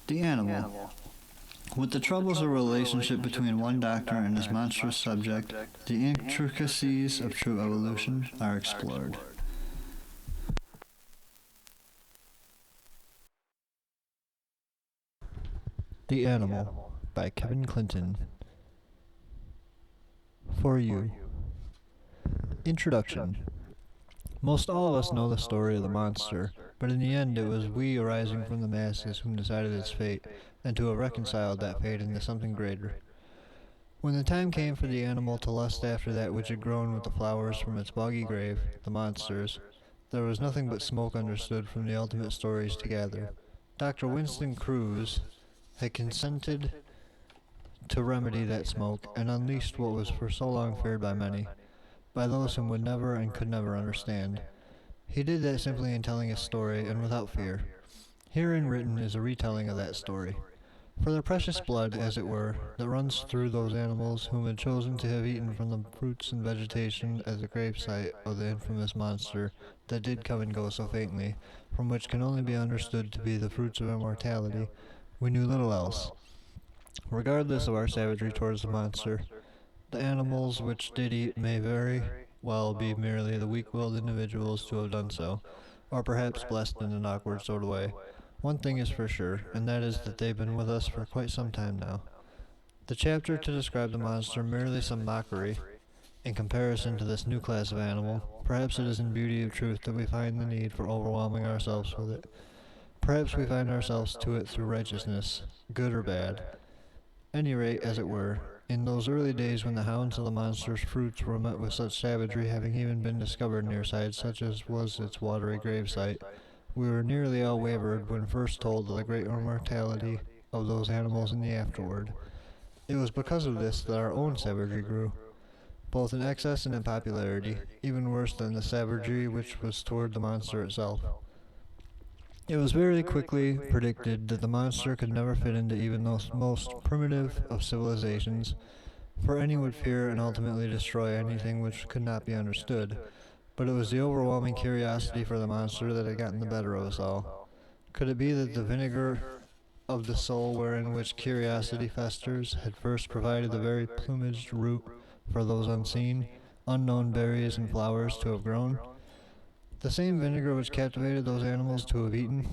The animal. With the troubles of relationship between one doctor and his monstrous subject, the intricacies of true evolution are explored. The Animal by Kevin Clinton. For you. Introduction. Most all of us know the story of the monster, but in the end it was we arising from the masses whom decided its fate, and to have reconciled that fate into something greater. When the time came for the animal to lust after that which had grown with the flowers from its boggy grave, the monsters, there was nothing but smoke understood from the ultimate stories to gather. Dr. Winston Cruz had consented to remedy that smoke, and unleashed what was for so long feared by many, by those whom would never and could never understand. He did that simply in telling his story, and without fear. Herein written is a retelling of that story. For the precious blood, as it were, that runs through those animals whom had chosen to have eaten from the fruits and vegetation at the gravesite of the infamous monster that did come and go so faintly, from which can only be understood to be the fruits of immortality, we knew little else. Regardless of our savagery towards the monster, the animals which did eat may very well be merely the weak-willed individuals to have done so, or perhaps blessed in an awkward sort of way. One thing is for sure, and that is that they've been with us for quite some time now. The chapter to describe the monster merely some mockery in comparison to this new class of animal. Perhaps it is in beauty of truth that we find the need for overwhelming ourselves with it. Perhaps we find ourselves to it through righteousness, good or bad. Any rate, as it were, in those early days when the hounds of the monster's fruits were met with such savagery, having even been discovered near sites such as was its watery gravesite, we were nearly all wavered when first told of the great immortality of those animals in the afterward. It was because of this that our own savagery grew, both in excess and in popularity, even worse than the savagery which was toward the monster itself. It was very quickly predicted that the monster could never fit into even the most primitive of civilizations, for any would fear and ultimately destroy anything which could not be understood. But it was the overwhelming curiosity for the monster that had gotten the better of us all. Could it be that the vinegar of the soul wherein which curiosity festers had first provided the very plumaged root for those unseen, unknown berries and flowers to have grown? The same vinegar which captivated those animals to have eaten,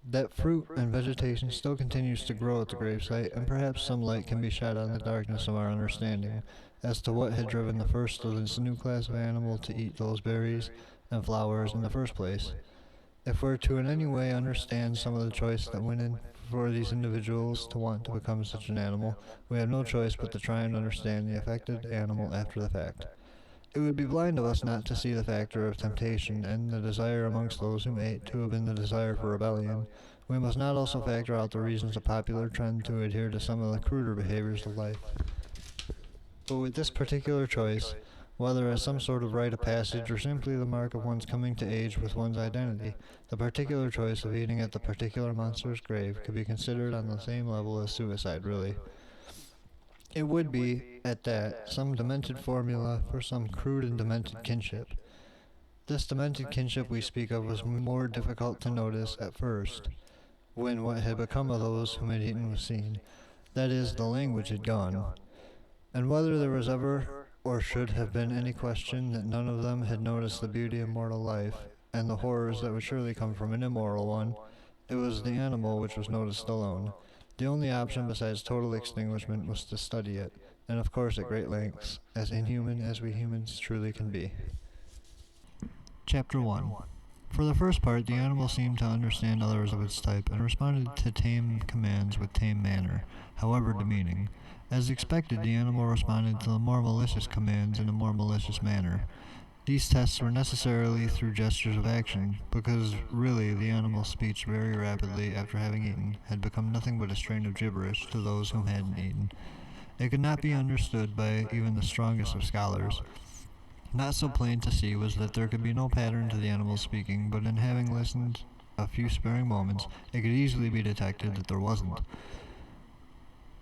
that fruit and vegetation still continues to grow at the gravesite, and perhaps some light can be shed on the darkness of our understanding as to what had driven the first of this new class of animal to eat those berries and flowers in the first place. If we're to in any way understand some of the choice that went in for these individuals to want to become such an animal, we have no choice but to try and understand the affected animal after the fact. It would be blind of us not to see the factor of temptation, and the desire amongst those whom ate to have been the desire for rebellion. We must not also factor out the reasons of popular trend to adhere to some of the cruder behaviors of life. But with this particular choice, whether as some sort of rite of passage or simply the mark of one's coming to age with one's identity, the particular choice of eating at the particular monster's grave could be considered on the same level as suicide, really. It would be, at that, some demented formula for some crude and demented kinship. This demented kinship we speak of was more difficult to notice at first, when what had become of those whom had eaten was seen, that is, the language had gone, and whether there was ever or should have been any question that none of them had noticed the beauty of mortal life, and the horrors that would surely come from an immoral one, it was the animal which was noticed alone. The only option besides total extinguishment was to study it, and of course at great lengths, as inhuman as we humans truly can be. Chapter 1. For the first part, the animal seemed to understand others of its type, and responded to tame commands with tame manner, however demeaning. As expected, the animal responded to the more malicious commands in a more malicious manner. These tests were necessarily through gestures of action, because really the animal's speech very rapidly after having eaten had become nothing but a strain of gibberish to those whom hadn't eaten. It could not be understood by even the strongest of scholars. Not so plain to see was that there could be no pattern to the animal's speaking, but in having listened a few sparing moments, it could easily be detected that there wasn't.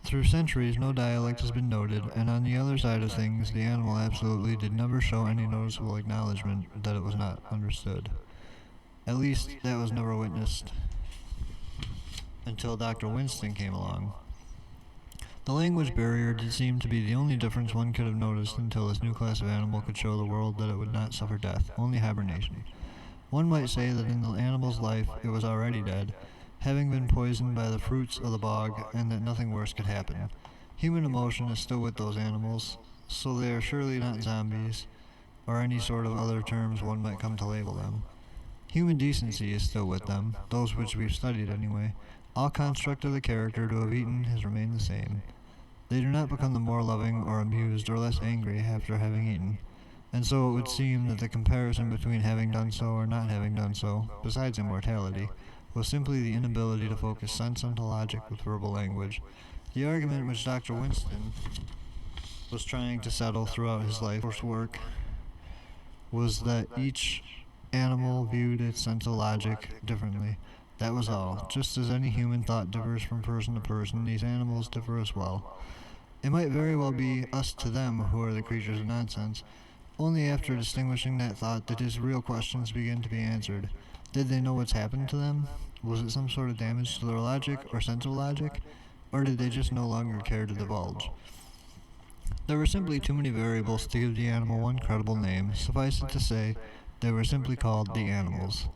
Through centuries, no dialect has been noted, and on the other side of things, the animal absolutely did never show any noticeable acknowledgement that it was not understood. At least, that was never witnessed. until Dr. Winston came along. The language barrier did seem to be the only difference one could have noticed until this new class of animal could show the world that it would not suffer death, only hibernation. One might say that in the animal's life it was already dead, having been poisoned by the fruits of the bog, and that nothing worse could happen. Human emotion is still with those animals, so they are surely not zombies, or any sort of other terms one might come to label them. Human decency is still with them, those which we've studied anyway. All construct of the character to have eaten has remained the same. They do not become the more loving or amused or less angry after having eaten. And so it would seem that the comparison between having done so or not having done so, besides immortality, was simply the inability to focus sense onto logic with verbal language. The argument which Dr. Winston was trying to settle throughout his life's work was that each animal viewed its sense of logic differently. That was all. Just as any human thought differs from person to person, these animals differ as well. It might very well be us to them who are the creatures of nonsense. Only after distinguishing that thought did his real questions begin to be answered. Did they know what's happened to them? Was it some sort of damage to their logic or sense of logic? Or did they just no longer care to divulge? There were simply too many variables to give the animal one credible name. Suffice it to say, they were simply called the animals.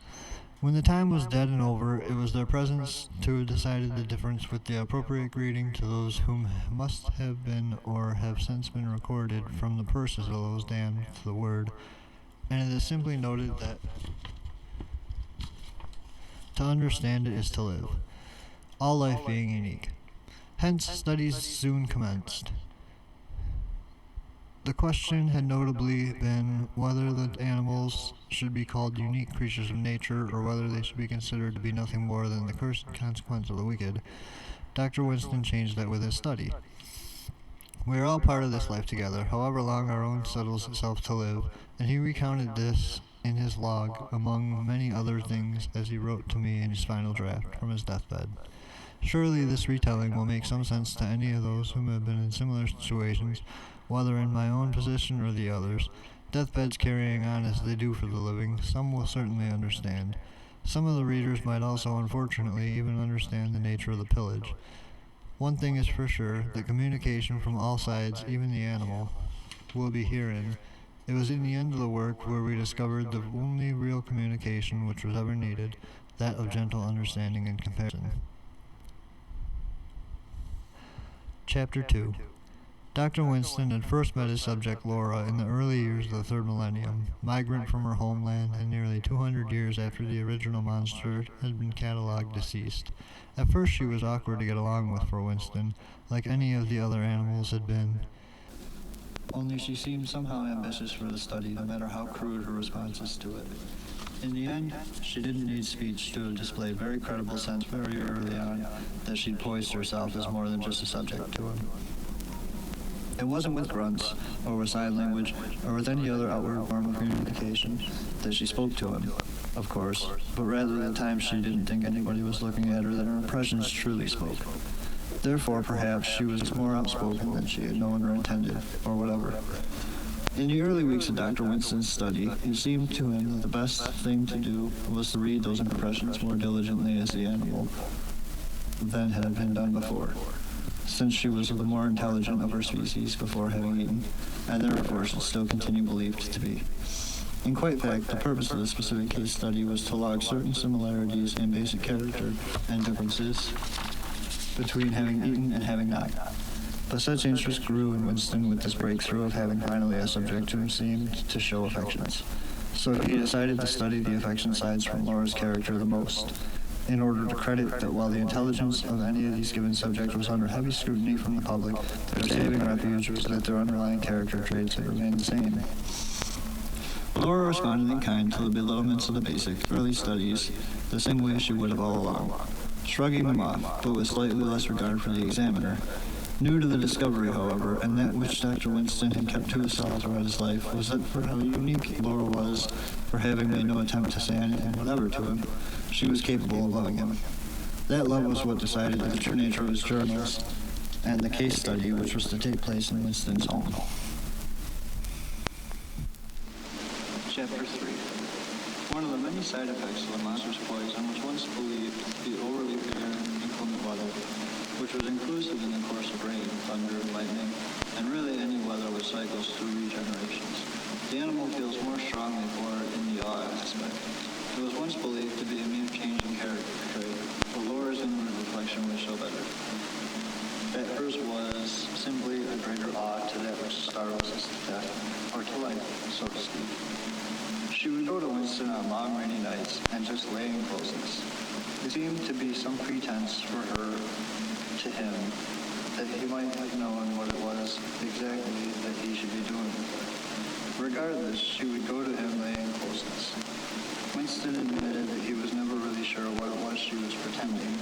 When the time was dead and over, it was their presence to have decided the difference with the appropriate greeting to those whom must have been or have since been recorded from the purses of those damned to the word, and it is simply noted that to understand it is to live, all life being unique. Hence, studies soon commenced. The question had notably been whether the animals should be called unique creatures of nature or whether they should be considered to be nothing more than the cursed consequence of the wicked. Dr. Winston changed that with his study. We are all part of this life together, however long our own settles itself to live, and he recounted this in his log, among many other things, as he wrote to me in his final draft from his deathbed. Surely this retelling will make some sense to any of those whom have been in similar situations, whether in my own position or the others. Deathbeds carrying on as they do for the living, some will certainly understand. Some of the readers might also, unfortunately, even understand the nature of the pillage. One thing is for sure, that communication from all sides, even the animal, will be herein. It was in the end of the work where we discovered the only real communication which was ever needed, that of gentle understanding and comparison. Chapter 2. Dr. Winston had first met his subject Laura in the early years of the third millennium, migrant from her homeland and nearly 200 years after the original monster had been catalogued deceased. At first she was awkward to get along with for Winston, like any of the other animals had been. Only she seemed somehow ambitious for the study, no matter how crude her responses to it. In the end, she didn't need speech to have displayed very credible sense very early on that she'd poised herself as more than just a subject to him. It wasn't with grunts, or with sign language, or with any other outward form of communication that she spoke to him, of course, but rather the times she didn't think anybody was looking at her that her impressions truly spoke. Therefore, perhaps, she was more outspoken than she had known or intended, or whatever. In the early weeks of Dr. Winston's study, it seemed to him that the best thing to do was to read those impressions more diligently as the animal than had been done before, since she was the more intelligent of her species before having eaten, and therefore should still continue believed to be. In quite fact, the purpose of this specific case study was to log certain similarities in basic character and differences between having eaten and having not. But such interest grew in Winston with this breakthrough of having finally a subject whom seemed to show affections. So he decided to study the affection sides from Laura's character the most, in order to credit that while the intelligence of any of these given subjects was under heavy scrutiny from the public, their saving refuge was that their underlying character traits had remained the same. Laura responded in kind to the belittlements of the basic, early studies, the same way she would have all along, shrugging them off, but with slightly less regard for the examiner. New to the discovery, however, and that which Dr. Winston had kept to himself throughout his life, was that for how unique Laura was for having made no attempt to say anything whatever to him, she was capable of loving him. That love was what decided the true nature of his journals and the case study which was to take place in Winston's home. Chapter 3. One of the many side effects of the monstrous poison was once believed to be overly fair and weather, which was inclusive in the course of rain, thunder, lightning, and really any weather which cycles through regenerations. The animal feels more strongly for it in the awe aspect. It was once believed to be a mere change in character trait, but Laura's inward reflection would show better. That hers was simply a greater awe to that which startles us to death, or to life, so to speak. She would go to Winston on long rainy nights and just lay in closeness. It seemed to be some pretense for her to him that he might have known what it was exactly that he should be doing. Regardless, she would go to him laying in closeness. Winston admitted that he was never really sure what it was she was pretending,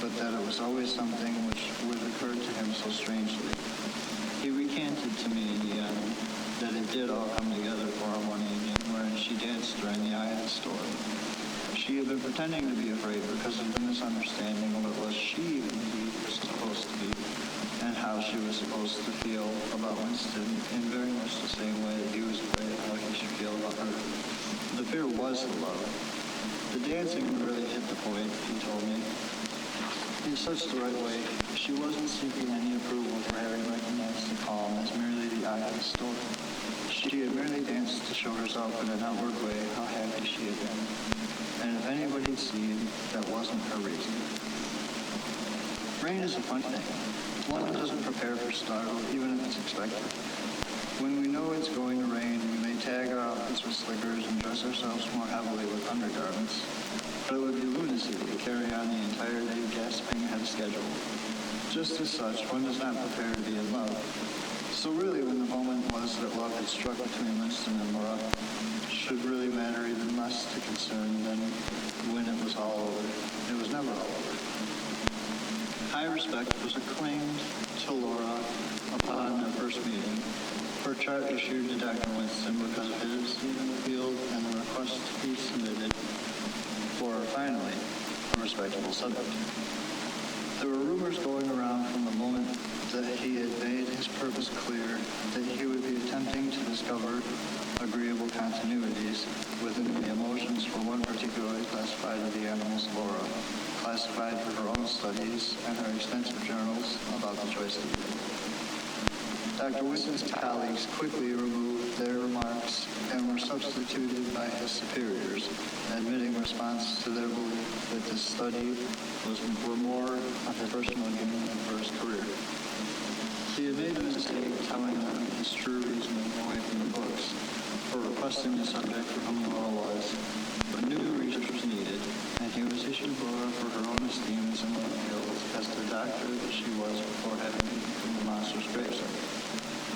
but that it was always something which would occur to him so strangely. He recanted to me in the end that it did all come together for him one evening wherein she danced during the eye of the storm. She had been pretending to be afraid because of the misunderstanding of what it was she indeed was supposed to be, and how she was supposed to feel about Winston in very much the same way that he was afraid of how he should feel about her. The fear was the love. The dancing really hit the point, he told me. In such the right way, she wasn't seeking any approval for having recognized the calm as merely the eye of the storm. She had merely danced to show herself in an outward way how happy she had been. And if anybody'd seen, that wasn't her reason. Rain is a funny thing. One doesn't prepare for startle, even if it's expected. When we know it's going to rain, we may tag our outfits with slickers and dress ourselves more heavily with undergarments. But it would be lunacy to carry on the entire day gasping ahead of schedule. Just as such, one does not prepare to be in love. So really, when the moment was that love had struck between Winston and Laura, should really matter even less to concern than when it was all over. It was never all over. High respect was acclaimed to Laura upon their first meeting. Her chart issued to Dr. Winston because of his seat in the field and the request to be submitted for, finally, a respectable subject. There were rumors going around from the moment that he had made his purpose clear that he would be attempting to discover agreeable continuities within the emotions for one particularly classified of the animals, Laura, classified for her own studies and her extensive journals about the choice of the Dr. Winston's colleagues quickly removed their remarks and were substituted by his superiors, admitting response to their belief that this study were more of his personal gain than for his career. He had made a mistake telling them his true reasoning away from the books for requesting the subject for whom Laura was, but new research was needed, and he was issued Laura for her own esteem and similar skills as the doctor that she was before having eaten from the monstrous gravesite.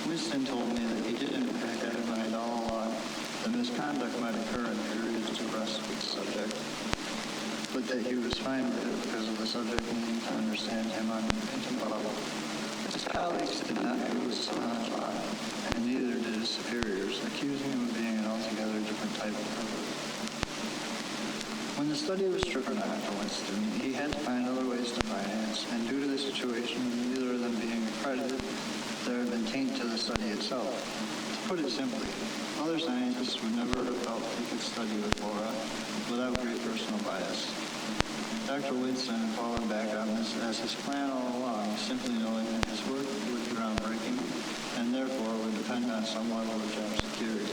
Winston told me that he did in fact have in mind all along that misconduct might occur in periods of rest with the subject, but that he was fine with it because of the subject needing to understand him on an intimate level. His colleagues did not view his on, and neither did his superiors, accusing him of being an altogether different type of pervert. When the study was stricken on to Winston, he had to find other ways to finance, and due to the situation of neither of them being accredited, there had been taint to the study itself. To put it simply, other scientists would never have felt they could study with Laura without great personal bias. Dr. Winston had fallen back on this as his plan all along, simply knowing that his work would be groundbreaking and therefore would depend on some level of job security.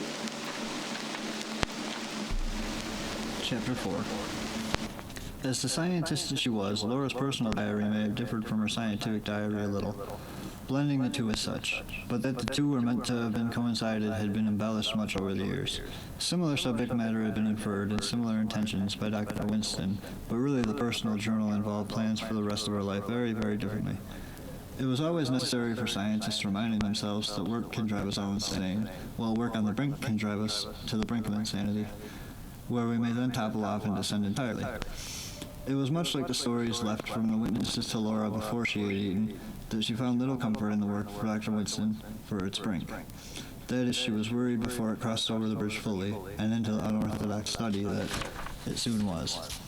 Chapter 4. As the scientist that she was, Laura's personal diary may have differed from her scientific diary a little, blending the two as such, but that the two were meant to have been coincided had been embellished much over the years. Similar subject matter had been inferred and similar intentions by Dr. Winston, but really the personal journal involved plans for the rest of her life very, very differently. It was always necessary for scientists reminding themselves that work can drive us all insane, while work on the brink can drive us to the brink of insanity, where we may then topple off and descend entirely. It was much like the stories left from the witnesses to Laura before she had eaten, that she found little comfort in the work for Dr. Winston for its brink. That is, she was worried before it crossed over the bridge fully, and into the unorthodox study that it soon was.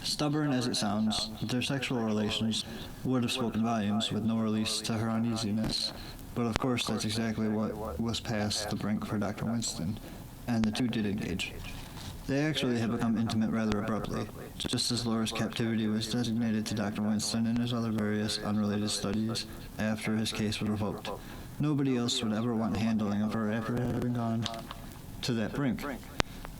Stubborn as it sounds, their sexual relations would have spoken volumes with no release to her uneasiness, but of course that's exactly what was past the brink for Dr. Winston, and the two did engage. They actually had become intimate rather abruptly, just as Laura's captivity was designated to Dr. Winston and his other various unrelated studies after his case was revoked. Nobody else would ever want handling of her after it had been gone to that brink.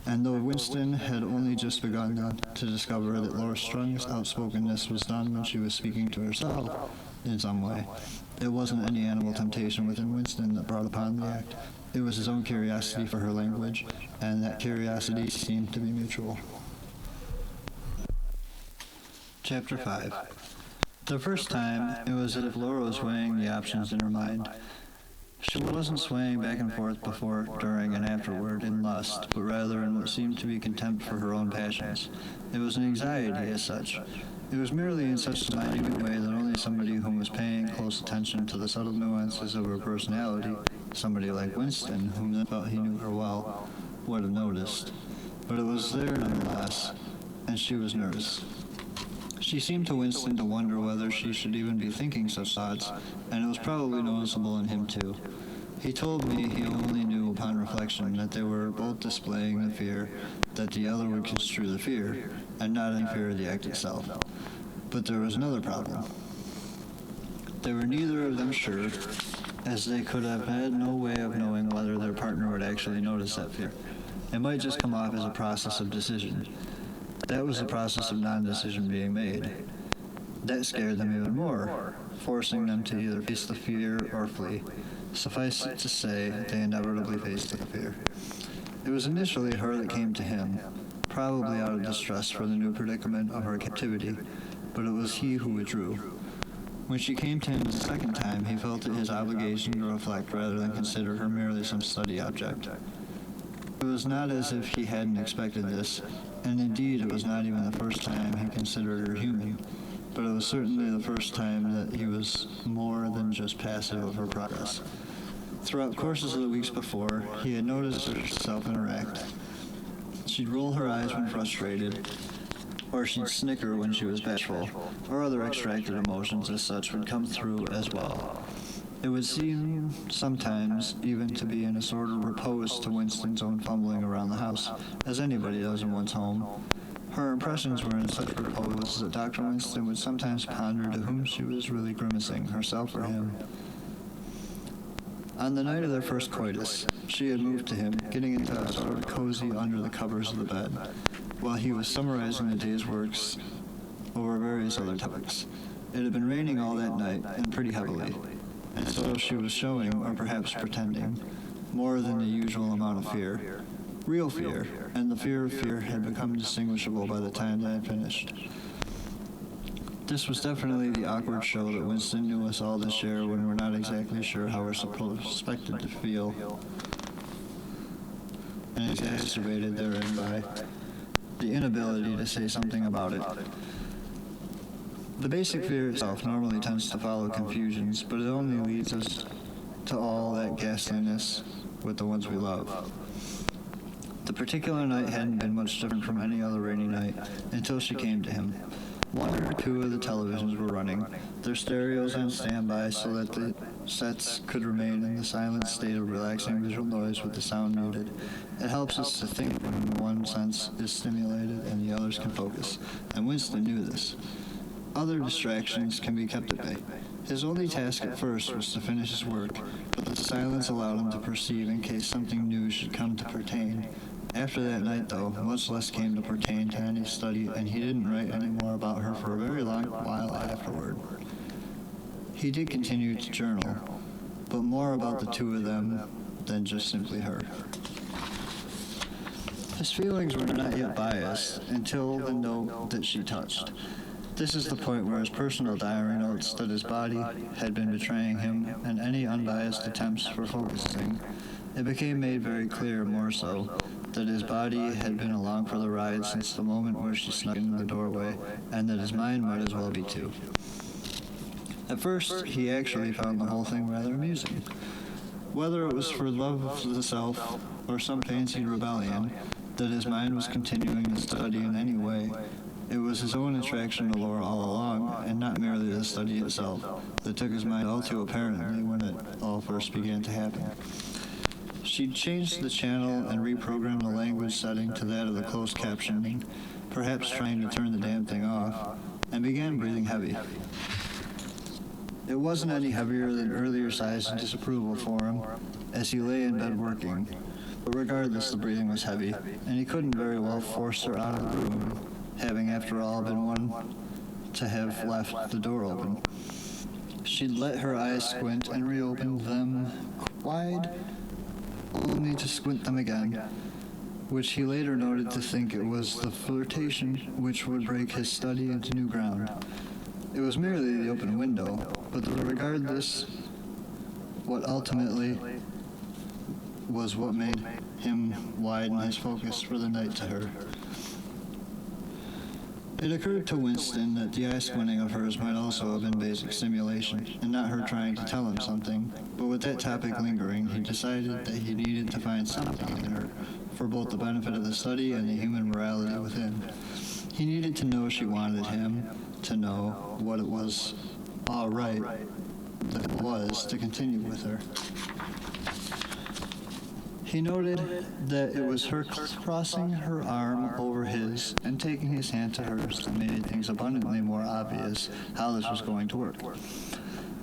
And though Winston had only just begun to discover that Laura's strongest outspokenness was done when she was speaking to herself in some way, it wasn't any animal temptation within Winston that brought upon the act. It was his own curiosity for her language, and that curiosity seemed to be mutual. Chapter 5. The first time, it was as if Laura was weighing the options in her mind. She wasn't swaying back and forth before, during, and afterward in lust, but rather in what seemed to be contempt for her own passions. It was an anxiety as such. It was merely in such a minute way that only somebody who was paying close attention to the subtle nuances of her personality, somebody like Winston, whom they felt he knew her well, would have noticed. But it was there nonetheless, and she was nervous. She seemed to Winston to wonder whether she should even be thinking such thoughts, and it was probably noticeable in him too. He told me he only knew upon reflection that they were both displaying the fear that the other would construe the fear, and not in fear of the act itself. But there was another problem. They were neither of them sure, as they could have had no way of knowing whether their partner would actually notice that fear. It might just come off as a process of decision. That was the process of non-decision being made. That scared them even more, forcing them to either face the fear or flee. Suffice it to say, they inevitably faced the fear. It was initially her that came to him, probably out of distress for the new predicament of her captivity, but it was he who withdrew. When she came to him the second time, he felt it his obligation to reflect rather than consider her merely some study object. It was not as if he hadn't expected this, and indeed it was not even the first time he considered her human, but it was certainly the first time that he was more than just passive of her progress. Throughout courses of the weeks before, he had noticed herself interact. She'd roll her eyes when frustrated, or she'd snicker when she was bashful, or other extracted emotions as such would come through as well. It would seem sometimes even to be in a sort of repose to Winston's own fumbling around the house, as anybody does in one's home. Her impressions were in such repose that Dr. Winston would sometimes ponder to whom she was really grimacing, herself or him. On the night of their first coitus, she had moved to him, getting into a sort of cozy under the covers of the bed, while he was summarizing the day's works over various other topics. It had been raining all that night, and pretty heavily, and so she was showing, or perhaps pretending, more than the usual amount of fear. Real fear, and the fear of fear had become distinguishable by the time they had finished. This was definitely the awkward show that Winston knew us all to share when we're not exactly sure how we're expected to feel, and exacerbated therein by the inability to say something about it. The basic fear itself normally tends to follow confusions, but it only leads us to all that ghastliness with the ones we love. The particular night hadn't been much different from any other rainy night until she came to him. One or two of the televisions were running, their stereos on standby so that the sets could remain in the silent state of relaxing visual noise with the sound muted. It helps us to think when one sense is stimulated and the others can focus, and Winston knew this. Other distractions can be kept at bay. His only task at first was to finish his work, but the silence allowed him to perceive in case something new should come to pertain. After that night, though, much less came to pertain to any study, and he didn't write any more about her for a very long while afterward. He did continue to journal, but more about the two of them than just simply her. His feelings were not yet biased until the note that she touched. This is the point where his personal diary notes that his body had been betraying him, and any unbiased attempts for focusing. It became made very clear, more so, that his body had been along for the ride since the moment where she snuck in the doorway, and that his mind might as well be too. At first, he actually found the whole thing rather amusing. Whether it was for love of the self or some fancied rebellion, that his mind was continuing the study in any way, it was his own attraction to Laura all along, and not merely the study itself, that took his mind all too apparently when it all first began to happen. She'd changed the channel and reprogrammed the language setting to that of the closed captioning, perhaps trying to turn the damn thing off, and began breathing heavy. It wasn't any heavier than earlier sighs of disapproval for him, as he lay in bed working, but regardless the breathing was heavy, and he couldn't very well force her out of the room, having after all been one to have left the door open. She'd let her eyes squint and reopened them wide, only to squint them again, which he later noted to think it was the flirtation which would break his study into new ground. It was merely the open window, but regardless, what ultimately was what made him widen his focus for the night to her. It occurred to Winston that the eye squinting of hers might also have been basic simulation, and not her trying to tell him something, but with that topic lingering, he decided that he needed to find something in her, for both the benefit of the study and the human morality within. He needed to know she wanted him, to know what it was all right that it was to continue with her. He noted that it was her crossing her arm over his and taking his hand to hers that made things abundantly more obvious how this was going to work.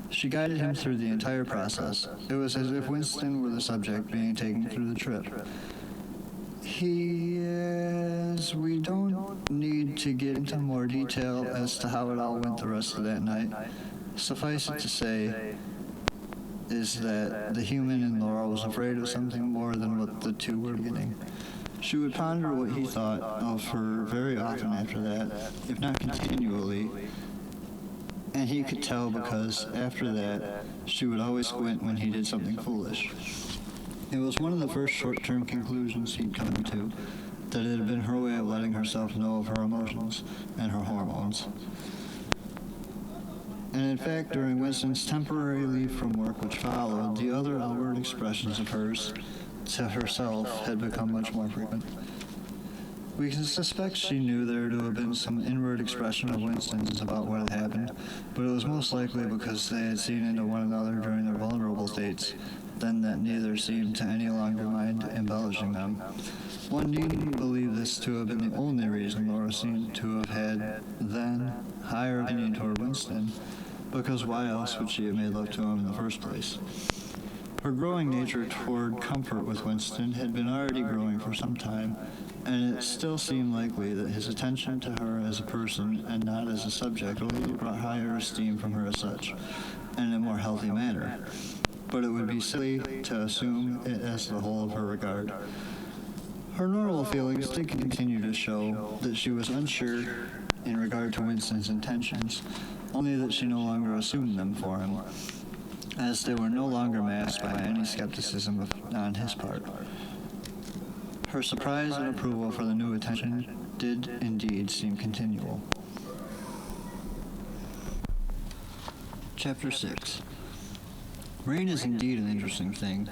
She guided him through the entire process. It was as if Winston were the subject being taken through the trip. We don't need to get into more detail as to how it all went the rest of that night. Suffice it to say is that the human in Laura was afraid of something more than what the two were beginning. She would ponder what he thought of her very often after that, if not continually, and he could tell because, after that, she would always squint when he did something foolish. It was one of the first short-term conclusions he'd come to, that it had been her way of letting herself know of her emotions and her hormones. And in fact, during Winston's temporary leave from work which followed, the other outward expressions of hers to herself had become much more frequent. We can suspect she knew there to have been some inward expression of Winston's about what had happened, but it was most likely because they had seen into one another during their vulnerable states, then that neither seemed to any longer mind embellishing them. One needn't believe this to have been the only reason Laura seemed to have had, then, higher opinion toward Winston, because why else would she have made love to him in the first place? Her growing nature toward comfort with Winston had been already growing for some time, and it still seemed likely that his attention to her as a person and not as a subject only brought higher esteem from her as such, and in a more healthy manner. But it would be silly to assume it as the whole of her regard. Her normal feelings did continue to show that she was unsure in regard to Winston's intentions, only that she no longer assumed them for him, as they were no longer masked by any skepticism on his part. Her surprise and approval for the new attention did indeed seem continual. Chapter 6. Rain is indeed an interesting thing.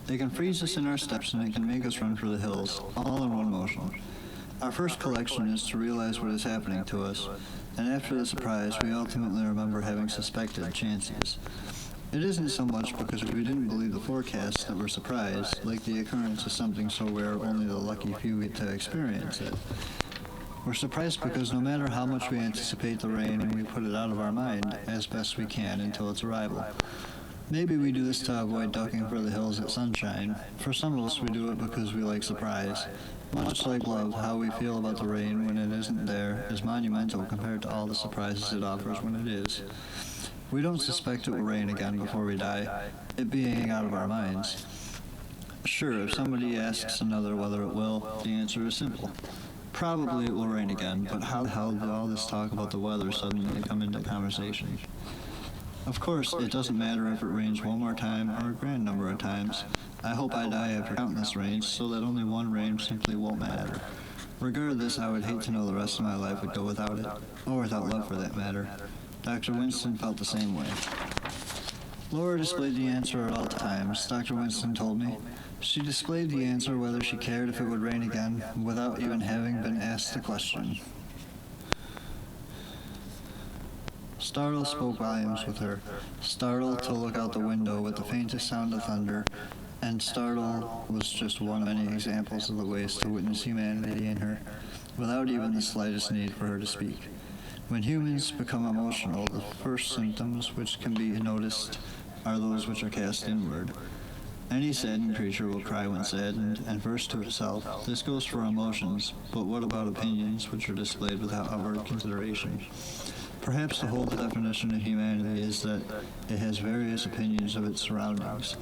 It can freeze us in our steps and it can make us run for the hills, all in one motion. Our first collection is to realize what is happening to us, and after the surprise, we ultimately remember having suspected chances. It isn't so much because we didn't believe the forecasts that we're surprised, like the occurrence of something so rare only the lucky few get to experience it. We're surprised because no matter how much we anticipate the rain, we put it out of our mind as best we can until its arrival. Maybe we do this to avoid ducking for the hills at sunshine. For some of us, we do it because we like surprise. Much like love, how we feel about the rain when it isn't there is monumental compared to all the surprises it offers when it is. We don't suspect it will rain again before we die, it being out of our minds. Sure, if somebody asks another whether it will, the answer is simple. Probably it will rain again, but how the hell did all this talk about the weather suddenly come into conversation? Of course, it doesn't matter if it rains one more time or a grand number of times. I hope I die after countless rains so that only one rain simply won't matter. Regardless, I would hate to know the rest of my life would go without it, or without love for that matter. Dr. Winston felt the same way. Laura displayed the answer at all times, Dr. Winston told me. She displayed the answer whether she cared if it would rain again, without even having been asked the question. Startle spoke volumes with her, startled to look out the window with the faintest sound of thunder, and startle was just one of many examples of the ways to witness humanity in her, without even the slightest need for her to speak. When humans become emotional, the first symptoms which can be noticed are those which are cast inward. Any saddened creature will cry when saddened, and verse to itself, "This goes for emotions, but what about opinions which are displayed without outward consideration?" Perhaps the whole definition of humanity is that it has various opinions of its surroundings,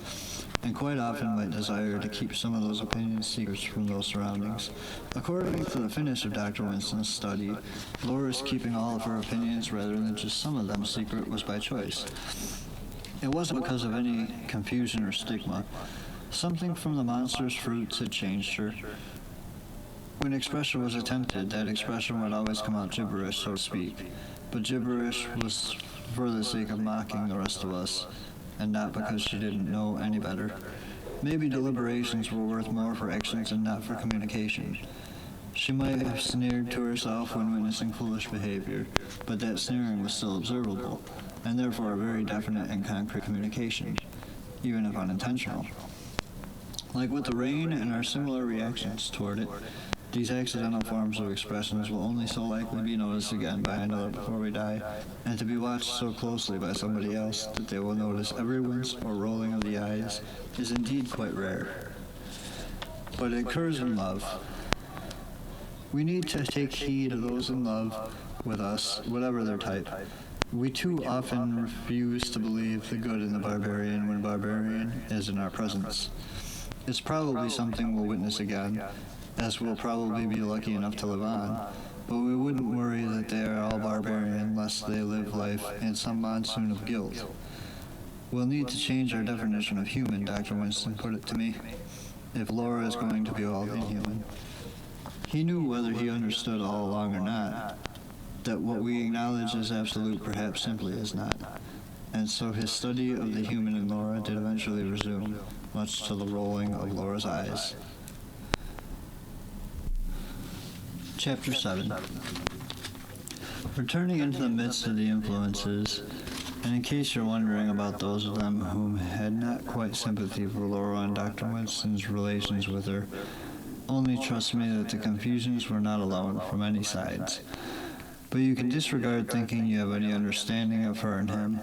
and quite often might desire to keep some of those opinions secrets from those surroundings. According to the finish of Dr. Winston's study, Laura's keeping all of her opinions rather than just some of them secret was by choice. It wasn't because of any confusion or stigma. Something from the monster's fruits had changed her. When expression was attempted, that expression would always come out gibberish, so to speak. But gibberish was for the sake of mocking the rest of us, and not because she didn't know any better. Maybe deliberations were worth more for actions and not for communication. She might have sneered to herself when witnessing foolish behavior, but that sneering was still observable, and therefore a very definite and concrete communication, even if unintentional. Like with the rain and our similar reactions toward it, these accidental forms of expressions will only so likely be noticed again by another before we die, and to be watched so closely by somebody else that they will notice every wince or rolling of the eyes is indeed quite rare. But it occurs in love. We need to take heed of those in love with us, whatever their type. We too often refuse to believe the good in the barbarian when barbarian is in our presence. It's probably something we'll witness again, as we'll probably be lucky enough to live on, but we wouldn't worry that they are all barbarian lest they live life in some monsoon of guilt. We'll need to change our definition of human, Dr. Winston put it to me, if Laura is going to be all inhuman. He knew, whether he understood all along or not, that what we acknowledge as absolute perhaps simply is not. And so his study of the human in Laura did eventually resume, much to the rolling of Laura's eyes. Chapter 7. Returning into the midst of the influences, and in case you're wondering about those of them whom had not quite sympathy for Laura and Dr. Winston's relations with her, only trust me that the confusions were not alone from any sides. But you can disregard thinking you have any understanding of her and him.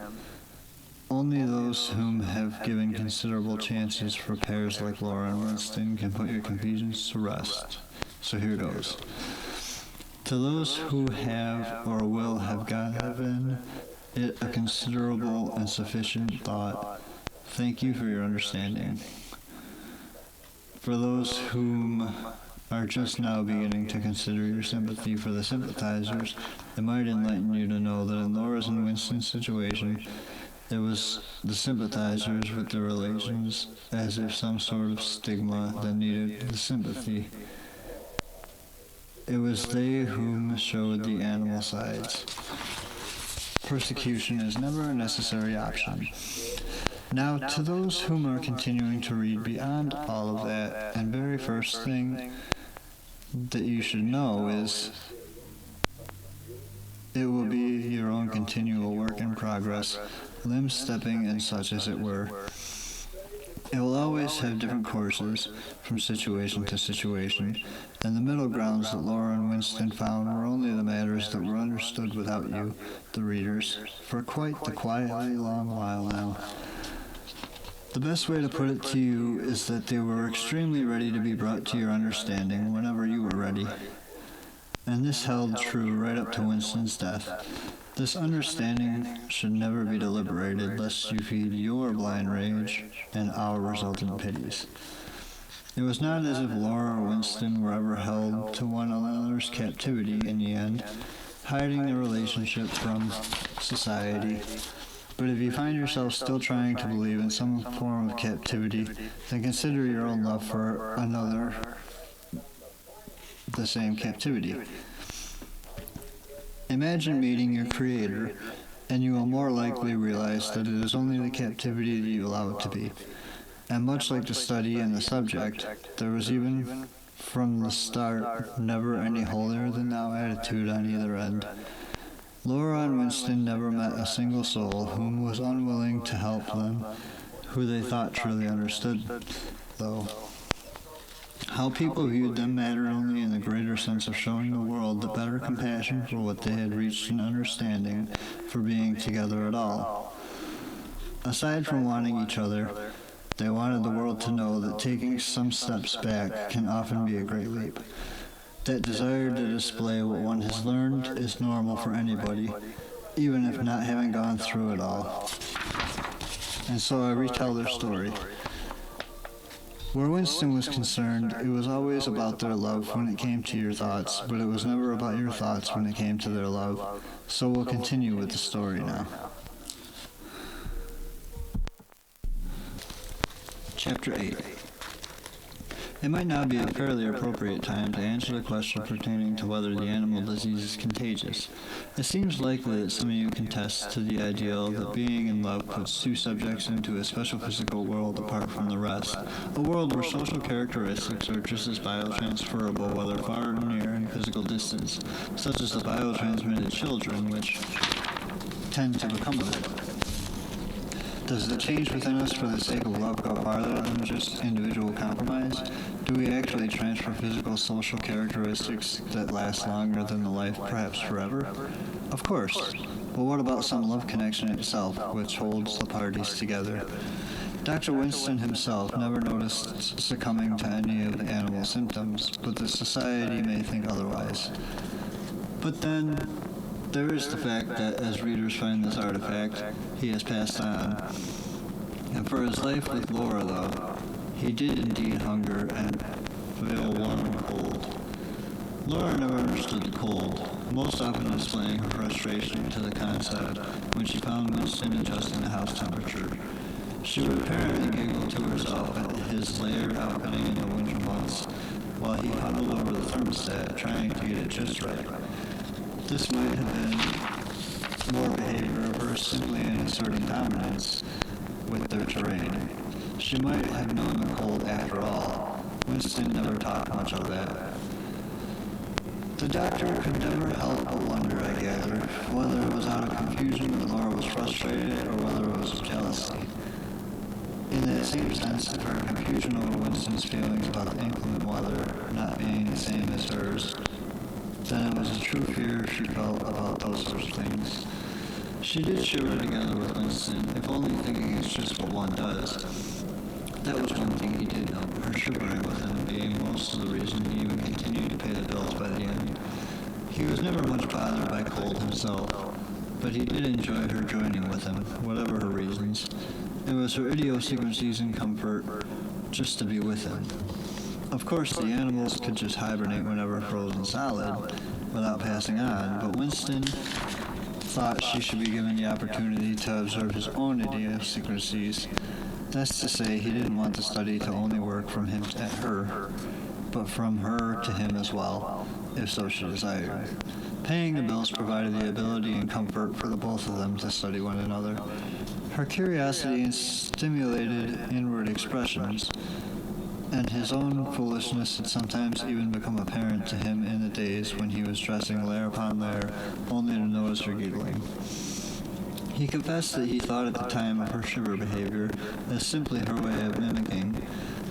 Only those whom have given considerable chances for pairs like Laura and Winston can put your confusions to rest. So here goes. To those who have or will have given it a considerable and sufficient thought, thank you for your understanding. For those whom are just now beginning to consider your sympathy for the sympathizers, it might enlighten you to know that in Laura's and Winston's situation, it was the sympathizers with their relations as if some sort of stigma that needed the sympathy. It was they whom showed the animal sides. Persecution is never a necessary option. Now, to those whom are continuing to read beyond all of that, and very first thing that you should know is it will be your own continual work in progress, limb stepping and such as it were. It will always have different courses from situation to situation, and the middle grounds that Laura and Winston found were only the matters that were understood without you, the readers, for quite the quietly long while now. The best way to put it to you is that they were extremely ready to be brought to your understanding whenever you were ready. And this held true right up to Winston's death. This understanding should never be deliberated, lest you feed your blind rage and our resultant pities. It was not as if Laura or Winston were ever held to one another's captivity in the end, hiding the relationship from society. But if you find yourself still trying to believe in some form of captivity, then consider your own love for another the same captivity. Imagine meeting your Creator, and you will more likely realize that it is only the captivity that you allow it to be. And much like the study and the subject, there was even from the start never any holier-than-thou attitude on either end. Laura and Winston never met a single soul whom was unwilling to help them, who they thought truly understood, though. How people viewed them mattered only in the greater sense of showing the world the better compassion for what they had reached an understanding for being together at all. Aside from wanting each other, they wanted the world to know that taking some steps back can often be a great leap. That desire to display what one has learned is normal for anybody, even if not having gone through it all. And so I retell their story. Where Winston was concerned, it was always about their love when it came to your thoughts, but it was never about your thoughts when it came to their love. So we'll continue with the story now. Chapter 8. It might now be a fairly appropriate time to answer the question pertaining to whether the animal disease is contagious. It seems likely that some of you contest to the ideal that being in love puts two subjects into a special physical world apart from the rest, a world where social characteristics are just as biotransferable whether far or near in physical distance, such as the biotransmitted children which tend to become of it. Does the change within us for the sake of love go farther than just individual compromise? Do we actually transfer physical social characteristics that last longer than the life, perhaps forever? Of course. But what about some love connection itself, which holds the parties together? Dr. Winston himself never noticed succumbing to any of the animal symptoms, but the society may think otherwise. But then, there is the fact that, as readers find this artifact, he has passed on. And for his life with Laura, though, he did indeed hunger and feel warm and cold. Laura never understood the cold, most often displaying her frustration to the concept when she found Winston adjusting the house temperature. She would apparently giggle to herself at his layered outfitting in the winter months, while he huddled over the thermostat, trying to get it just right. This might have been more behavior of her simply in asserting dominance with their terrain. She might have known the cold after all. Winston never talked much of that. The doctor could never help but wonder, I gather, whether it was out of confusion that Laura was frustrated or whether it was jealousy. In that same sense, if her confusion over Winston's feelings about the inclement weather not being the same as hers, then it was a true fear she felt about those sorts of things. She did shiver together with Winston, if only thinking it's just what one does. That was one thing he did know, her shivering with him being most of the reason he even continued to pay the bills by the end. He was never much bothered by cold himself, but he did enjoy her joining with him, whatever her reasons. It was her idiosyncrasies and comfort just to be with him. Of course, the animals could just hibernate whenever frozen solid, without passing on, but Winston thought she should be given the opportunity to observe his own idiosyncrasies. That's to say, he didn't want the study to only work from him at her, but from her to him as well, if so she desired. Paying the bills provided the ability and comfort for the both of them to study one another. Her curiosity stimulated inward expressions, and his own foolishness had sometimes even become apparent to him in the days when he was dressing layer upon layer, only to notice her giggling. He confessed that he thought at the time of her shiver behavior as simply her way of mimicking,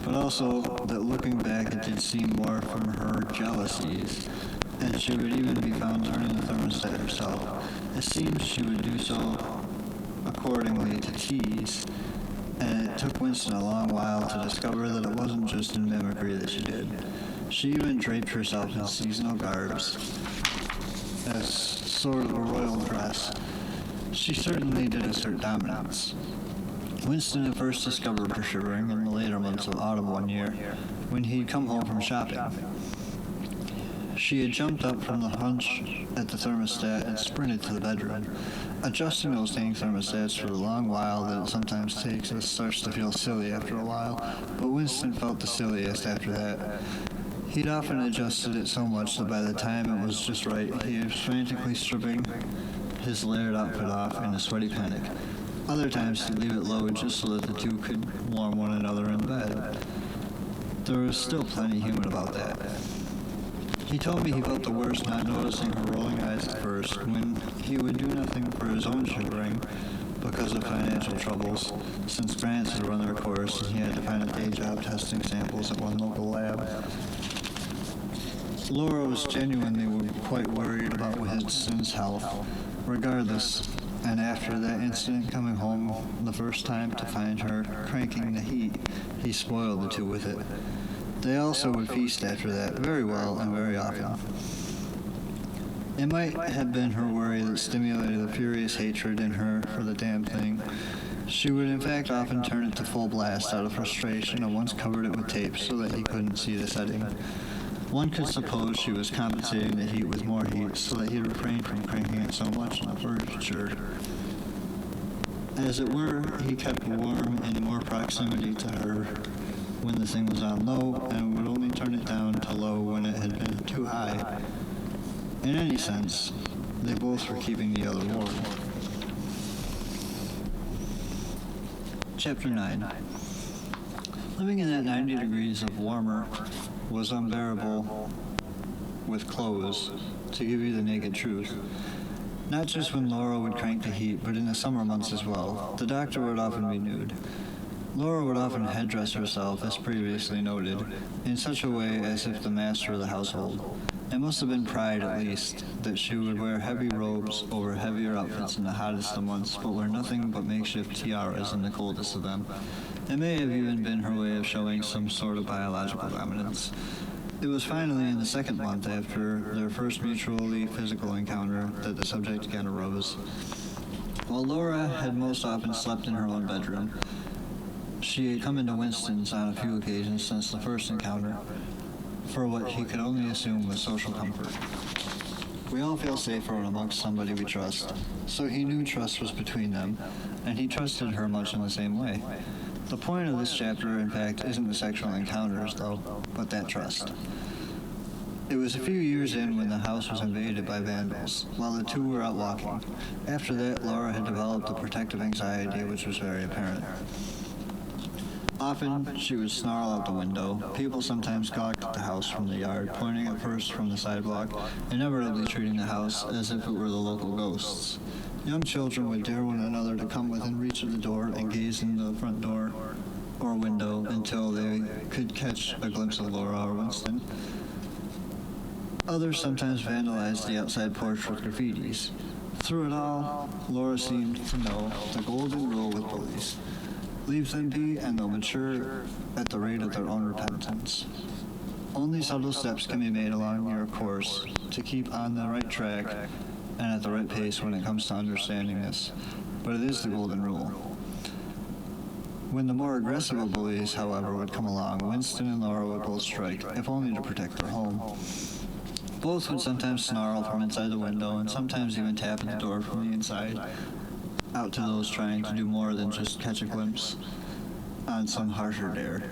but also that looking back it did seem more from her jealousies, and she would even be found turning the thermostat herself. It seems she would do so accordingly to tease, and it took Winston a long while to discover that it wasn't just in mimicry that she did. She even draped herself in seasonal garbs, as sort of a royal dress. She certainly did assert dominance. Winston had first discovered her shivering in the later months of autumn one year, when he'd come home from shopping. She had jumped up from the hunch at the thermostat and sprinted to the bedroom. Adjusting those dang thermostats for the long while that it sometimes takes, it starts to feel silly after a while, but Winston felt the silliest after that. He'd often adjusted it so much that by the time it was just right, he was frantically stripping his layered outfit off in a sweaty panic. Other times he'd leave it low just so that the two could warm one another in bed. There was still plenty human about that. He told me he felt the worst not noticing her rolling eyes at first, when he would do nothing for his own shivering, because of financial troubles, since grants had run their course and he had to find a day job testing samples at one local lab. Laura was genuinely quite worried about Winston's health, regardless, and after that incident coming home the first time to find her cranking the heat, he spoiled the two with it. They also would feast after that very well and very often. It might have been her worry that stimulated the furious hatred in her for the damn thing. She would in fact often turn it to full blast out of frustration and once covered it with tape so that he couldn't see the setting. One could suppose she was compensating the heat with more heat so that he'd refrain from cranking it so much on the furniture. As it were, he kept warm in more proximity to her when the thing was on low and would only turn it down to low when it had been too high. In any sense, they both were keeping the other warm. Chapter 9. Living in that 90 degrees of warmer was unbearable with clothes, to give you the naked truth. Not just when Laura would crank the heat, but in the summer months as well. The doctor would often be nude. Laura would often headdress herself, as previously noted, in such a way as if the master of the household. It must have been pride, at least, that she would wear heavy robes over heavier outfits in the hottest of months, but wear nothing but makeshift tiaras in the coldest of them. It may have even been her way of showing some sort of biological dominance. It was finally in the second month after their first mutually physical encounter that the subject again arose. While Laura had most often slept in her own bedroom, she had come into Winston's on a few occasions since the first encounter, for what he could only assume was social comfort. We all feel safer amongst somebody we trust, so he knew trust was between them, and he trusted her much in the same way. The point of this chapter, in fact, isn't the sexual encounters, though, but that trust. It was a few years in when the house was invaded by vandals, while the two were out walking. After that, Laura had developed a protective anxiety which was very apparent. Often, she would snarl out the window. People sometimes gawked at the house from the yard, pointing at first from the sidewalk, inevitably treating the house as if it were the local ghosts. Young children would dare one another to come within reach of the door and gaze into the front door or window until they could catch a glimpse of Laura or Winston. Others sometimes vandalized the outside porch with graffitis. Through it all, Laura seemed to know the golden rule with bullies. Leave them be, and they'll mature at the rate of their own repentance. Only subtle steps can be made along your course to keep on the right track and at the right pace when it comes to understanding this, but it is the golden rule. When the more aggressive of bullies, however, would come along, Winston and Laura would both strike, if only to protect their home. Both would sometimes snarl from inside the window and sometimes even tap at the door from the inside, out to those trying to do more than just catch a glimpse on some harsher dare.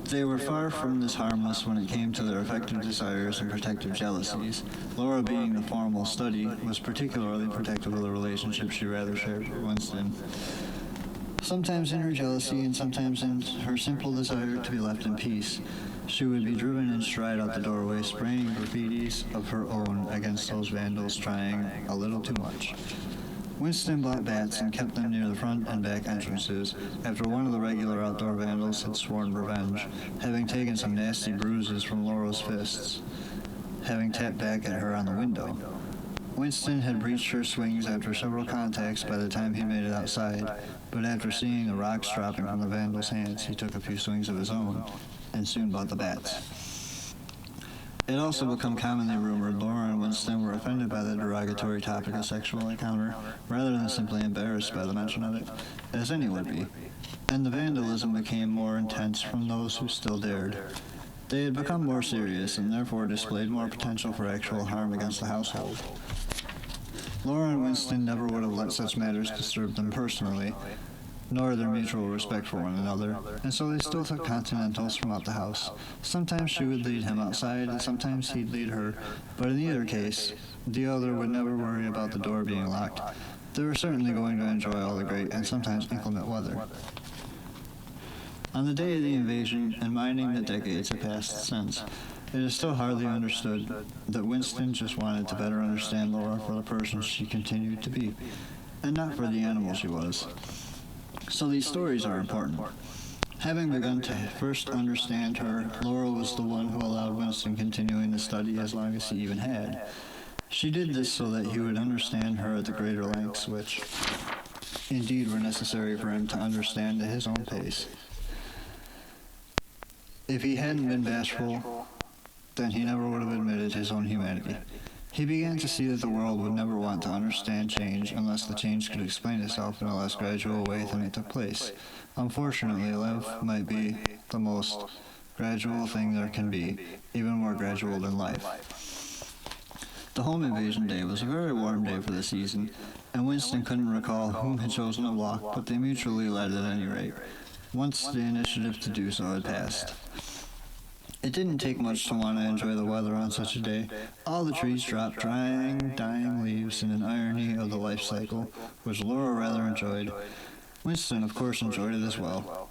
They were far from this harmless when it came to their affective desires and protective jealousies. Laura, being the formal study, was particularly protective of the relationship she rather shared with Winston. Sometimes in her jealousy and sometimes in her simple desire to be left in peace, she would be driven in stride out the doorway, spraying graffitis of her own against those vandals trying a little too much. Winston bought bats and kept them near the front and back entrances after one of the regular outdoor vandals had sworn revenge, having taken some nasty bruises from Laura's fists, having tapped back at her on the window. Winston had breached her swings after several contacts by the time he made it outside, but after seeing the rocks dropping from the vandal's hands, he took a few swings of his own and soon bought the bats. It also became commonly rumored Laura and Winston were offended by the derogatory topic of sexual encounter, rather than simply embarrassed by the mention of it, as any would be, and the vandalism became more intense from those who still dared. They had become more serious and therefore displayed more potential for actual harm against the household. Laura and Winston never would have let such matters disturb them personally, nor their mutual respect for one another, and so they still took continentals from out the house. Sometimes she would lead him outside, and sometimes he'd lead her, but in either case, the other would never worry about the door being locked. They were certainly going to enjoy all the great and sometimes inclement weather. On the day of the invasion, and minding that decades have passed since, it is still hardly understood that Winston just wanted to better understand Laura for the person she continued to be. and not for the animal she was. So these stories are important. Having begun to first understand her, Laura was the one who allowed Winston continuing the study as long as he even had. She did this so that he would understand her at the greater lengths which, indeed, were necessary for him to understand at his own pace. If he hadn't been bashful, then he never would have admitted his own humanity. He began to see that the world would never want to understand change unless the change could explain itself in a less gradual way than it took place. Unfortunately, love might be the most gradual thing there can be, even more gradual than life. The home invasion day was a very warm day for the season, and Winston couldn't recall whom had chosen to walk, but they mutually led at any rate, once the initiative to do so had passed. It didn't take much to want to enjoy the weather on such a day. All the trees dropped dying leaves in an irony of the life cycle, which Laura rather enjoyed. Winston, of course, enjoyed it as well.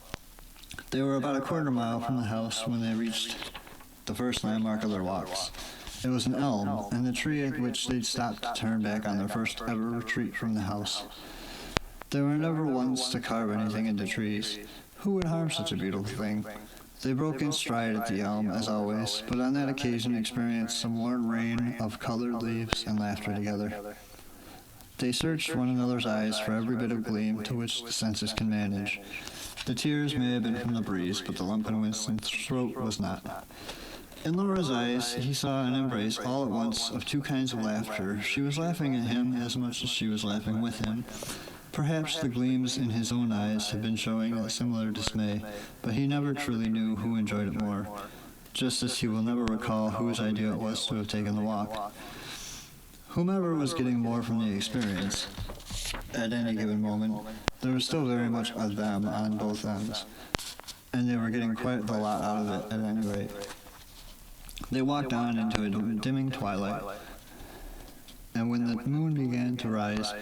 They were about a quarter mile from the house when they reached the first landmark of their walks. It was an elm, and the tree at which they'd stopped to turn back on their first ever retreat from the house. They were never ones to carve anything into trees. Who would harm such a beautiful thing? They broke in stride at the elm, as always, but on that occasion experienced some warm rain of colored leaves and laughter together. They searched one another's eyes for every bit of gleam to which the senses can manage. The tears may have been from the breeze, but the lump in Winston's throat was not. In Laura's eyes, he saw an embrace all at once of two kinds of laughter. She was laughing at him as much as she was laughing with him. Perhaps the gleams in his own eyes had been showing a similar dismay, but he never truly knew who enjoyed it more, just as he will never recall whose idea it was to have taken the walk. Whomever was getting more from the experience, at any given moment, there was still very much of them on both ends, and they were getting quite a lot out of it at any rate. They walked on into a dimming twilight, and when the moon began to rise,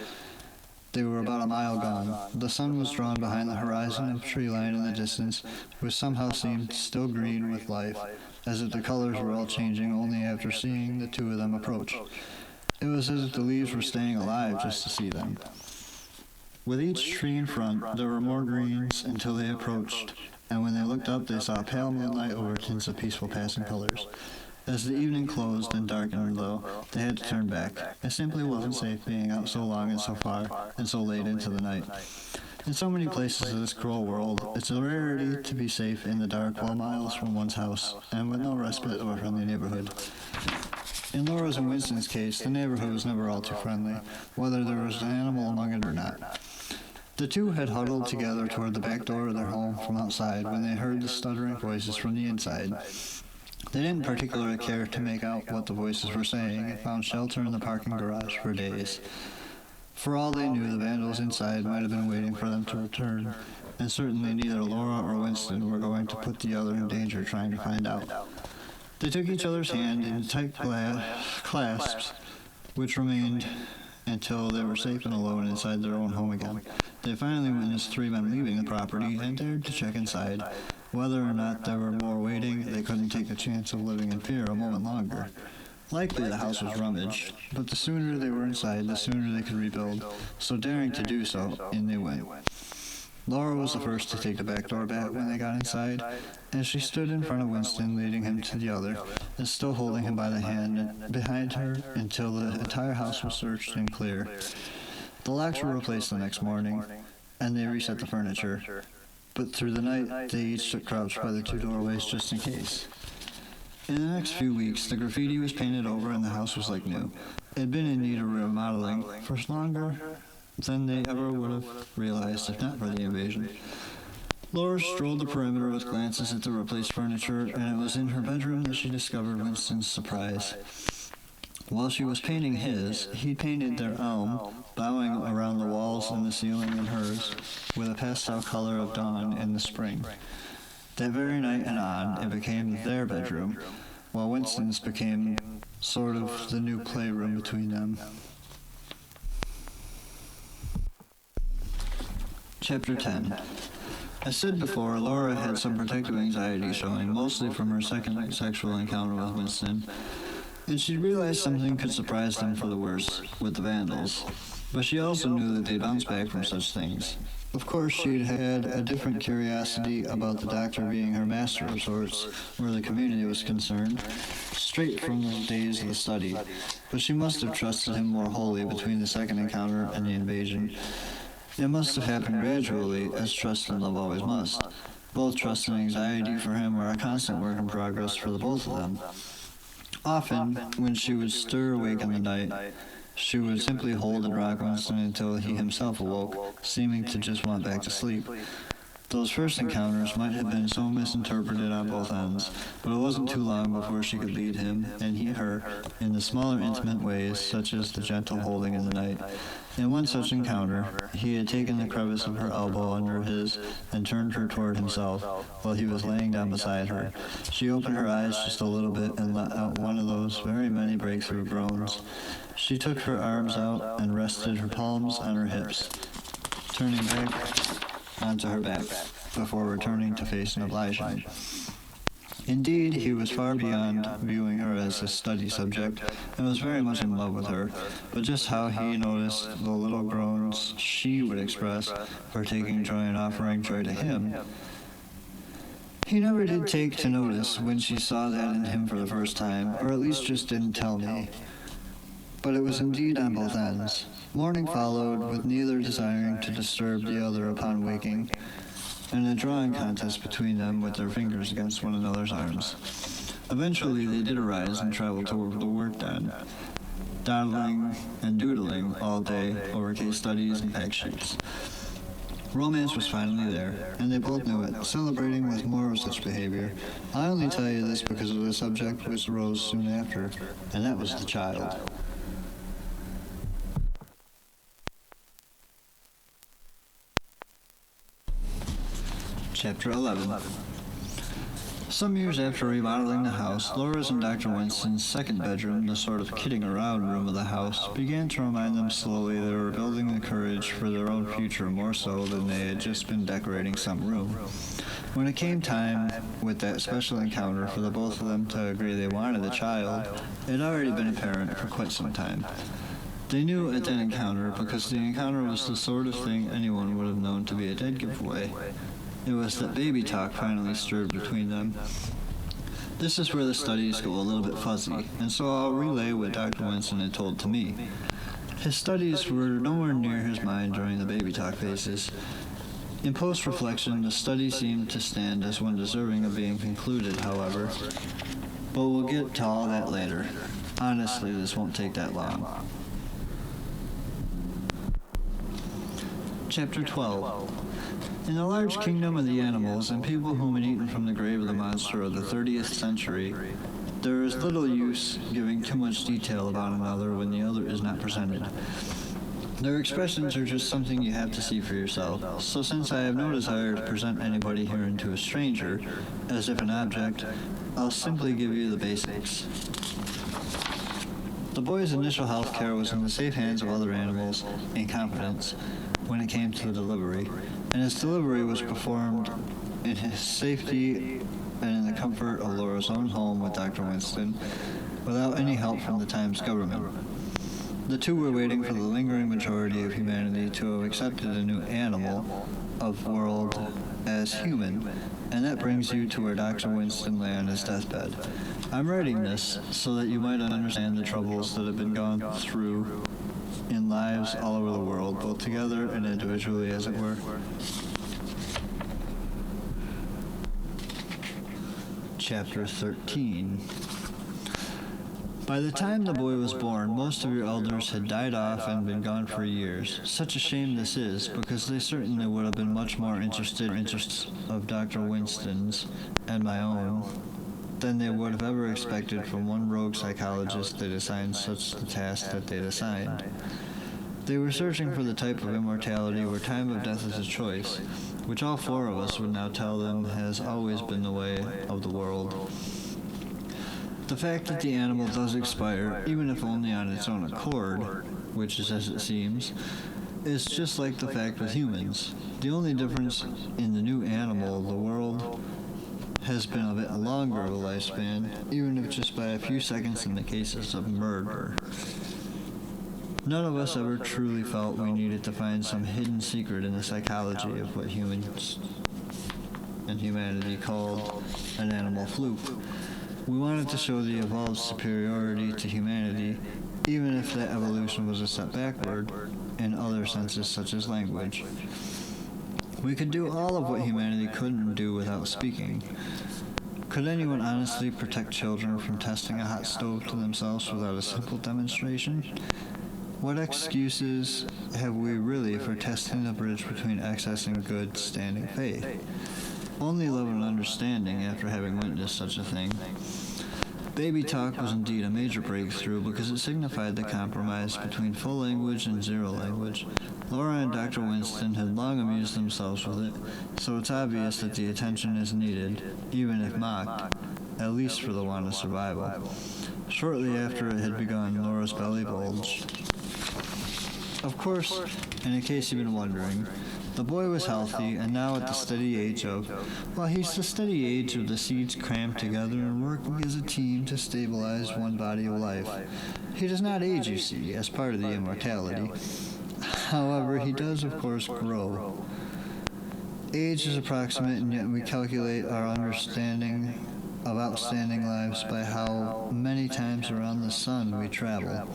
they were about a mile gone. The sun was drawn behind the horizon of tree line in the distance, which somehow seemed still green with life, as if the colors were all changing only after seeing the two of them approach. It was as if the leaves were staying alive just to see them. With each tree in front, there were more greens until they approached, and when they looked up, they saw pale moonlight over tints of peaceful passing colors. As the evening closed and darkened, though, they had to turn back. It simply wasn't safe being out so long and so far, and so late into the night. In so many places of this cruel world, it's a rarity to be safe in the dark while miles from one's house, and with no respite or friendly neighborhood. In Laura's and Winston's case, the neighborhood was never all too friendly, whether there was an animal among it or not. The two had huddled together toward the back door of their home from outside when they heard the stuttering voices from the inside. They didn't particularly care to make out what the voices were saying and found shelter in the parking garage for days. For all they knew, the vandals inside might have been waiting for them to return, and certainly neither Laura or Winston were going to put the other in danger trying to find out. They took each other's hand in tight clasps, which remained until they were safe and alone inside their own home again. They finally witnessed three men leaving the property and dared to check inside. Whether or not there were more waiting, they couldn't take the chance of living in fear a moment longer. Likely the house was rummaged, but the sooner they were inside, the sooner they could rebuild, so daring to do so, in they went. Laura was the first to take the back door back when they got inside, and she stood in front of Winston, leading him to the other, and still holding him by the hand and behind her until the entire house was searched and clear. The locks were replaced the next morning, and they reset the furniture, but through the night they each took crouch by the two doorways just in case. In the next few weeks, the graffiti was painted over and the house was like new. It had been in need of remodeling for longer than they ever would have realized if not for the invasion. Laura strolled the perimeter with glances at the replaced furniture, and it was in her bedroom that she discovered Winston's surprise. While she was painting his, he painted their elm, bowing around the walls and the ceiling in hers, with a pastel color of dawn in the spring. That very night and on, it became their bedroom, while Winston's became sort of the new playroom between them. Chapter 10. As said before, Laura had some protective anxiety showing, mostly from her second sexual encounter with Winston, and she realized something could surprise them for the worse with the vandals. But she also knew that they bounced back from such things. Of course, she'd had a different curiosity about the doctor being her master of sorts, where the community was concerned, straight from the days of the study. But she must have trusted him more wholly between the second encounter and the invasion. It must have happened gradually, as trust and love always must. Both trust and anxiety for him were a constant work in progress for the both of them. Often, when she would stir awake in the night, she would simply hold and rock Winston until he himself awoke, seeming to just want back to sleep. Those first encounters might have been so misinterpreted on both ends, but it wasn't too long before she could lead him, and he her, in the smaller intimate ways, such as the gentle holding in the night. In one such encounter, he had taken the crevice of her elbow under his and turned her toward himself while he was laying down beside her. She opened her eyes just a little bit and let out one of those very many breakthrough groans. She took her arms out and rested her palms on her hips, turning back onto her back before returning to face and oblige him. Indeed, he was far beyond viewing her as a study subject, and was very much in love with her, but just how he noticed the little groans she would express for taking joy and offering joy to him, he never did take to notice when she saw that in him for the first time, or at least just didn't tell me. But it was indeed on both ends. Morning followed, with neither desiring to disturb the other upon waking, and a drawing contest between them with their fingers against one another's arms. Eventually they did arise and traveled toward the work den, dawdling and doodling all day over case studies and fact sheets. Romance was finally there, and they both knew it, celebrating with more of such behavior. I only tell you this because of the subject which arose soon after, and that was the child. Chapter 11. Some years after remodeling the house, Laura's and Dr. Winston's second bedroom, the sort of kidding around room of the house, began to remind them slowly they were building the courage for their own future more so than they had just been decorating some room. When it came time, with that special encounter, for the both of them to agree they wanted a child, it had already been apparent for quite some time. They knew at that encounter because the encounter was the sort of thing anyone would have known to be a dead giveaway. It was that baby talk finally stirred between them. This is where the studies go a little bit fuzzy, and so I'll relay what Dr. Winston had told to me. His studies were nowhere near his mind during the baby talk phases. In post-reflection, the study seemed to stand as one deserving of being concluded, however. But we'll get to all that later. Honestly, this won't take that long. Chapter 12. In the large kingdom of the animals and people whom had eaten from the grave of the monster of the 30th century, there is little use giving too much detail about another when the other is not presented. Their expressions are just something you have to see for yourself, so since I have no desire to present anybody herein to a stranger, as if an object, I'll simply give you the basics. The boy's initial health care was in the safe hands of other animals in confidence when it came to the delivery, and his delivery was performed in his safety and in the comfort of Laura's own home with Dr. Winston, without any help from the Times government. The two were waiting for the lingering majority of humanity to have accepted a new animal of world as human, and that brings you to where Dr. Winston lay on his deathbed. I'm writing this so that you might understand the troubles that have been gone through in lives all over the world, both together and individually, as it were. Chapter 13. By the time the boy was born, most of your elders had died off and been gone for years. Such a shame this is, because they certainly would have been much more interested in interests of Dr. Winston's and my own than they would have ever expected from one rogue psychologist they'd assigned such the task that they'd assigned. They were searching for the type of immortality where time of death is a choice, which all four of us would now tell them has always been the way of the world. The fact that the animal does expire, even if only on its own accord, which is as it seems, is just like the fact with humans. The only difference in the new animal, the world, has been a bit longer of a lifespan, even if just by a few seconds in the cases of murder. None of us ever truly felt we needed to find some hidden secret in the psychology of what humans and humanity called an animal fluke. We wanted to show the evolved superiority to humanity, even if that evolution was a step backward in other senses such as language. We could do all of what humanity couldn't do without speaking. Could anyone honestly protect children from testing a hot stove to themselves without a simple demonstration? What excuses have we really for testing the bridge between excess and good standing faith? Only love and understanding after having witnessed such a thing. Baby talk was indeed a major breakthrough because it signified the compromise between full language and zero language. Laura and Dr. Winston had long amused themselves with it, so it's obvious that the attention is needed, even if mocked, at least for the want of survival. Shortly after it had begun, Laura's belly bulged. Of course, and in case you've been wondering, the boy was healthy and now at the steady age of, well, he's the steady age of the seeds crammed together and working as a team to stabilize one body of life. He does not age, you see, as part of the immortality. However, he does, of course, grow. Age is approximate, and yet we calculate our understanding of outstanding lives by how many times around the sun we travel.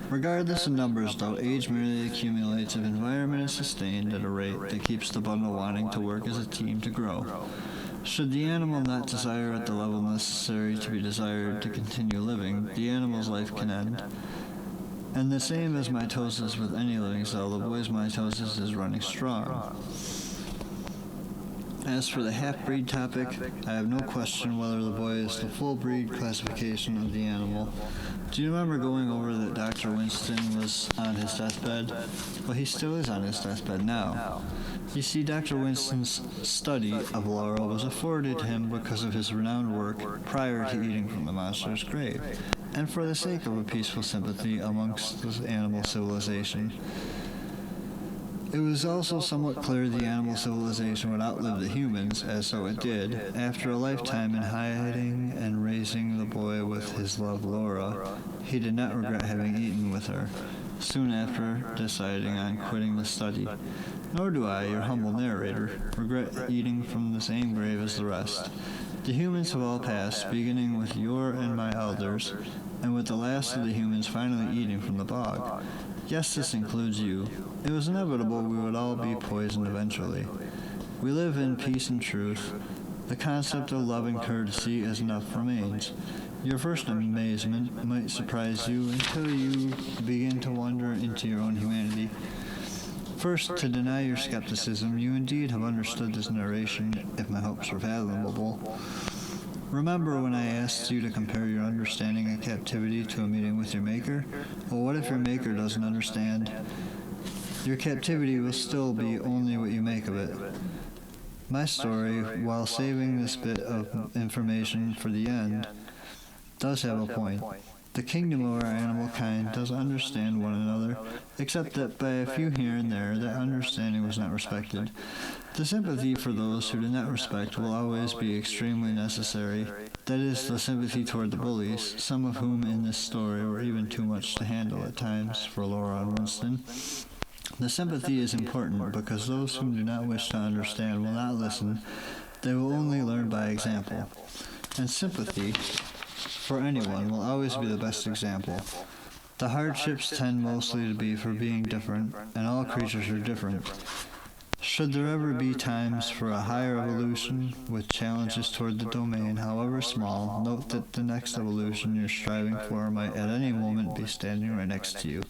Regardless of numbers, though, age merely accumulates if environment is sustained at a rate that keeps the bundle wanting to work as a team to grow. Should the animal not desire at the level necessary to be desired to continue living, the animal's life can end. And the same as mitosis with any living cell, the boy's mitosis is running strong. As for the half-breed topic, I have no question whether the boy is the full-breed classification of the animal. Do you remember going over that Dr. Winston was on his deathbed? Well, he still is on his deathbed now. You see, Dr. Winston's study of Laura was afforded to him because of his renowned work prior to eating from the monster's grave, and for the sake of a peaceful sympathy amongst the animal civilization. It was also somewhat clear the animal civilization would outlive the humans, as so it did. After a lifetime in hiding and raising the boy with his love Laura, he did not regret having eaten with her, soon after deciding on quitting the study. Nor do I, your humble narrator, regret eating from the same grave as the rest. The humans have all passed, beginning with your and my elders, and with the last of the humans finally eating from the bog. Yes, this includes you. It was inevitable we would all be poisoned eventually. We live in peace and truth. The concept of love and courtesy as enough remains. Your first amazement might surprise you until you begin to wander into your own humanity. First, to deny your skepticism, you indeed have understood this narration, if my hopes were fathomable. Remember when I asked you to compare your understanding of captivity to a meeting with your Maker? Well, what if your Maker doesn't understand? Your captivity will still be only what you make of it. My story, while saving this bit of information for the end, does have a point. The kingdom of our animal kind does understand one another, except that by a few here and there, that understanding was not respected. The sympathy for those who do not respect will always be extremely necessary. That is, the sympathy toward the bullies, some of whom in this story were even too much to handle at times for Laura and Winston. The sympathy is important because those who do not wish to understand will not listen. They will only learn by example. And sympathy, for anyone, will always be the best example. The hardships tend mostly to be for being different, and all creatures are different. Should there ever be times for a higher evolution with challenges toward the domain, however small, note that the next evolution you're striving for might at any moment be standing right next to you.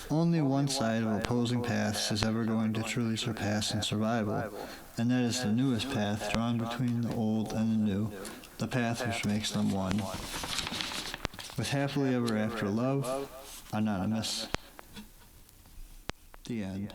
Only one side of opposing paths is ever going to truly surpass in survival, and that is the newest path drawn between the old and the new, the path which makes them one. With happily ever after love, Anonymous. The end.